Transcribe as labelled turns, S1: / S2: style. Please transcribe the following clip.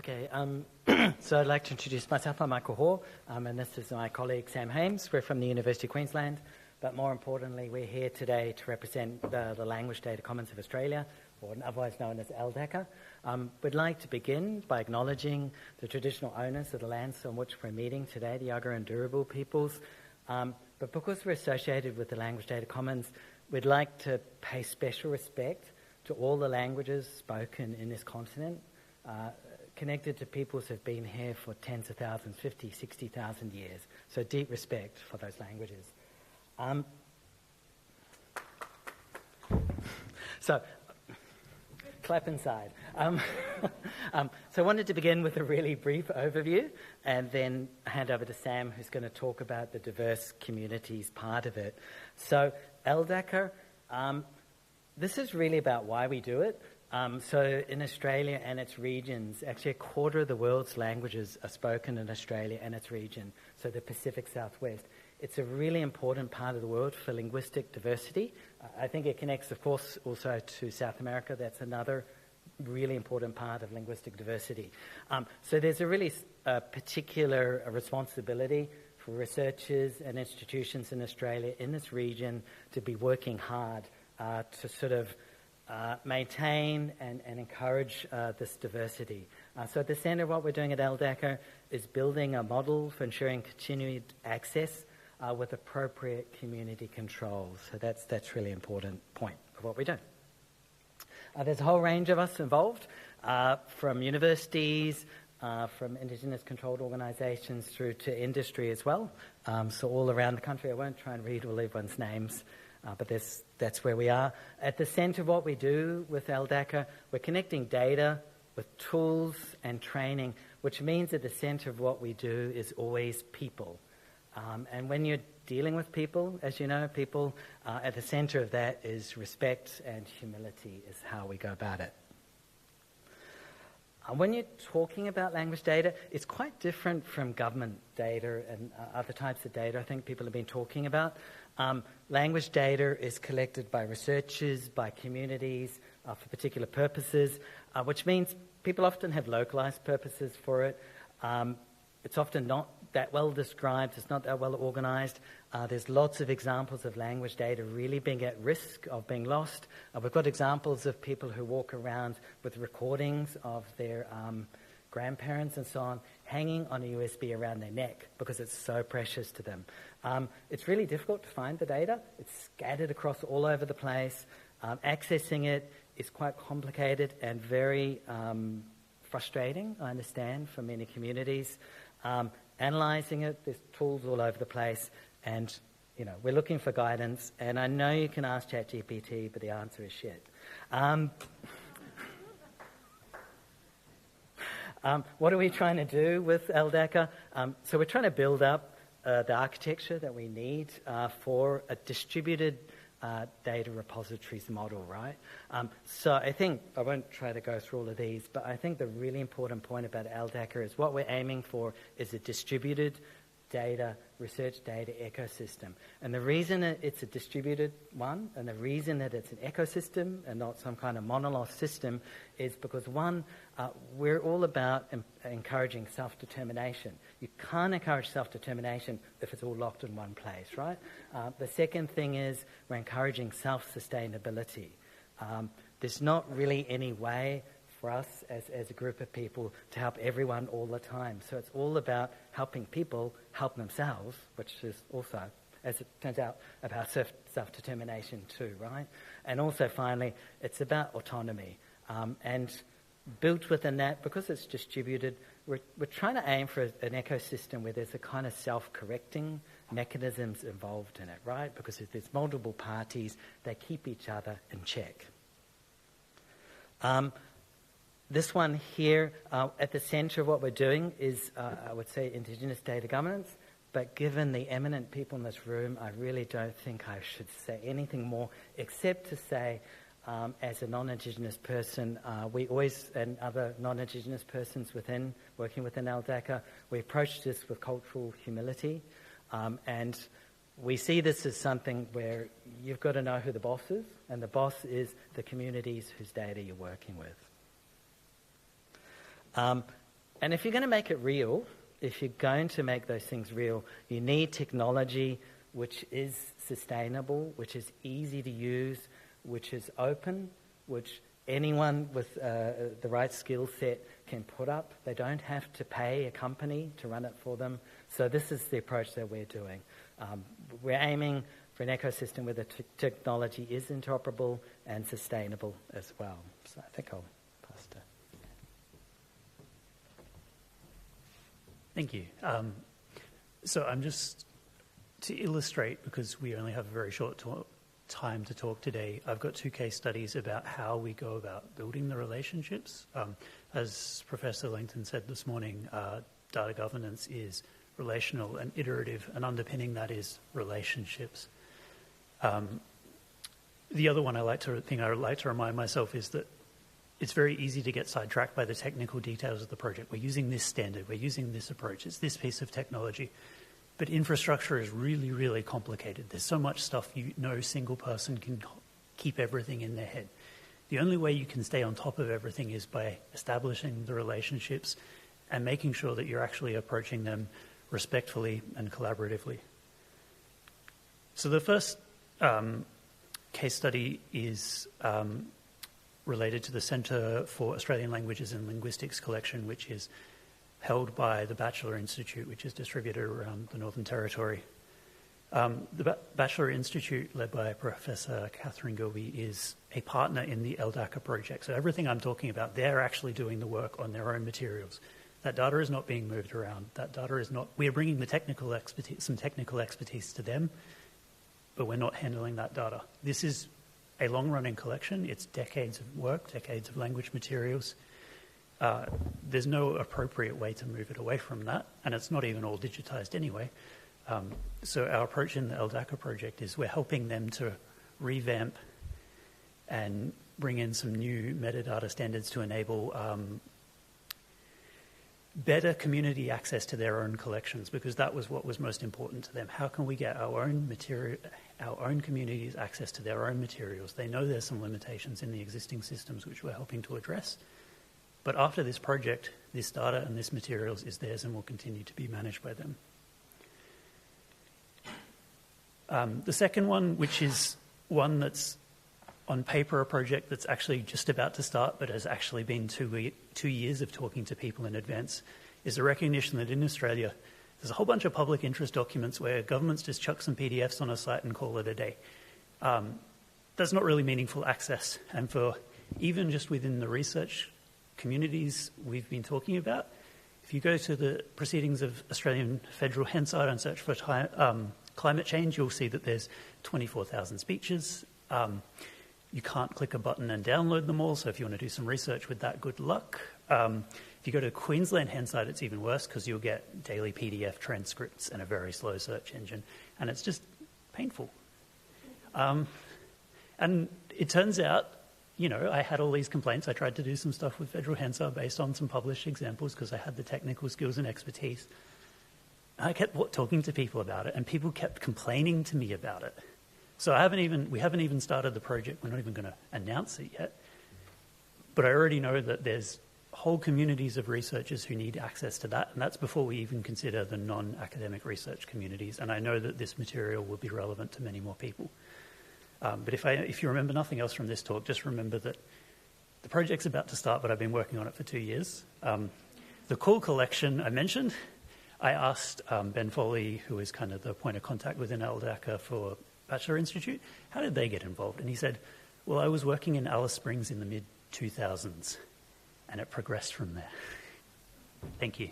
S1: Okay, so I'd like to introduce myself. I'm Michael Haugh, and this is my colleague Sam Hames. We're from the University of Queensland, but more importantly, we're here today to represent the Language Data Commons of Australia, or otherwise known as LDaCA. We'd like to begin by acknowledging the traditional owners of the lands on which we're meeting today, the Haugh and Turrbal peoples. But because we're associated with the Language Data Commons, we'd like to pay special respect to all the languages spoken in this continent, connected to peoples who've been here for tens of thousands, 50, 60,000 years. So deep respect for those languages. So, clap inside. So I wanted to begin with a really brief overview and then hand over to Sam, who's going to talk about the diverse communities part of it. So LDaCA, this is really about why we do it. So in Australia and its regions, actually a quarter of the world's languages are spoken in Australia and its region, so the Pacific Southwest. It's a really important part of the world for linguistic diversity. I think it connects, of course, also to South America. That's another really important part of linguistic diversity. So there's a really particular responsibility for researchers and institutions in Australia in this region to be working hard to sort of maintain and encourage this diversity. So at the centre of what we're doing at LDaCA is building a model for ensuring continued access with appropriate community controls. So that's really important point of what we do. There's a whole range of us involved, from universities, from Indigenous controlled organisations through to industry as well. So all around the country. I won't try and read all everyone's names, but that's where we are. At the centre of what we do with LDaCA, we're connecting data with tools and training, which means at the centre of what we do is always people. And when you're dealing with people, as you know, people, at the centre of that is respect and humility is how we go about it. When you're talking about language data, it's quite different from government data and other types of data I think people have been talking about. Language data is collected by researchers, by communities, for particular purposes, which means people often have localised purposes for it. It's often not that well described, it's not that well organised. There's lots of examples of language data really being at risk of being lost. We've got examples of people who walk around with recordings of their grandparents and so on hanging on a USB around their neck because it's so precious to them. It's really difficult to find the data. It's scattered across all over the place. Accessing it is quite complicated and very frustrating, I understand, for many communities. Analysing it, there's tools all over the place, and we're looking for guidance. And I know you can ask ChatGPT, but the answer is shit. What are we trying to do with LDaCA? So we're trying to build up the architecture that we need for a distributed data repositories model, right? So I think, I won't try to go through all of these, but I think the really important point about LDaCA is what we're aiming for is a distributed data, research data ecosystem. And the reason that it's a distributed one, and the reason that it's an ecosystem and not some kind of monolith system is because one, we're all about encouraging self-determination. You can't encourage self-determination if it's all locked in one place, right? The second thing is we're encouraging self-sustainability. There's not really any way for us as a group of people to help everyone all the time. So it's all about helping people help themselves, which is also, as it turns out, about self-determination too, right? And also, finally, it's about autonomy. And built within that, because it's distributed, we're trying to aim for an ecosystem where there's a kind of self-correcting mechanisms involved in it, right? Because if there's multiple parties, they keep each other in check. This one here, at the centre of what we're doing is, I would say, Indigenous data governance. But given the eminent people in this room, I really don't think I should say anything more, except to say, as a non-Indigenous person, we always, and other non-Indigenous persons working within LDaCA, we approach this with cultural humility. And we see this as something where you've got to know who the boss is, and the boss is the communities whose data you're working with. And if you're going to make it real, if you're going to make those things real, you need technology which is sustainable, which is easy to use, which is open, which anyone with the right skill set can put up. They don't have to pay a company to run it for them. So this is the approach that we're doing. We're aiming for an ecosystem where the technology is interoperable and sustainable as well. So I think I'll pass to...
S2: Thank you. So I'm just, to illustrate, because we only have a very short time to talk today, I've got 2 case studies about how we go about building the relationships. As Professor Langton said this morning, data governance is relational and iterative, and underpinning that is relationships. The other one I like to remind myself is that it's very easy to get sidetracked by the technical details of the project. We're using this standard, we're using this approach, it's this piece of technology. But infrastructure is really, really complicated. There's so much stuff no single person can keep everything in their head. The only way you can stay on top of everything is by establishing the relationships and making sure that you're actually approaching them respectfully and collaboratively. So the first case study is related to the Centre for Australian Languages and Linguistics collection, which is held by the Batchelor Institute, which is distributed around the Northern Territory. The Batchelor Institute, led by Professor Catherine Gilby, is a partner in the LDaCA project. So everything I'm talking about, they're actually doing the work on their own materials. That data is not being moved around. That data is not... We are bringing the technical expertise, some technical expertise to them, but we're not handling that data. This is a long-running collection. It's decades of work, decades of language materials. There's no appropriate way to move it away from that, and it's not even all digitized anyway. So our approach in the LDaCA project is we're helping them to revamp and bring in some new metadata standards to enable better community access to their own collections, because that was what was most important to them. How can we get our own material, our own communities access to their own materials? They know there's some limitations in the existing systems which we're helping to address. But after this project, this data and this materials is theirs and will continue to be managed by them. The second one, which is one that's on paper a project that's actually just about to start but has actually been 2 years of talking to people in advance, is a recognition that in Australia there's a whole bunch of public interest documents where governments just chuck some PDFs on a site and call it a day. That's not really meaningful access, and for even just within the research communities we've been talking about, if you go to the proceedings of Australian Federal Hansard and search for climate change, you'll see that there's 24,000 speeches. You can't click a button and download them all, so if you want to do some research with that, good luck. If you go to Queensland Hansard, it's even worse because you'll get daily PDF transcripts and a very slow search engine, and it's just painful. And it turns out, you know, I had all these complaints. I tried to do some stuff with Federal Hansard based on some published examples because I had the technical skills and expertise. I kept talking to people about it, and people kept complaining to me about it. So we haven't even started the project. We're not even going to announce it yet. But I already know that there's whole communities of researchers who need access to that, and that's before we even consider the non-academic research communities. And I know that this material will be relevant to many more people. But if you remember nothing else from this talk, just remember that the project's about to start, but I've been working on it for 2 years. The cool collection I mentioned, I asked Ben Foley, who is kind of the point of contact within LDaCA for Batchelor Institute, how did they get involved? And he said, well, I was working in Alice Springs in the mid-2000s, and it progressed from there. Thank you.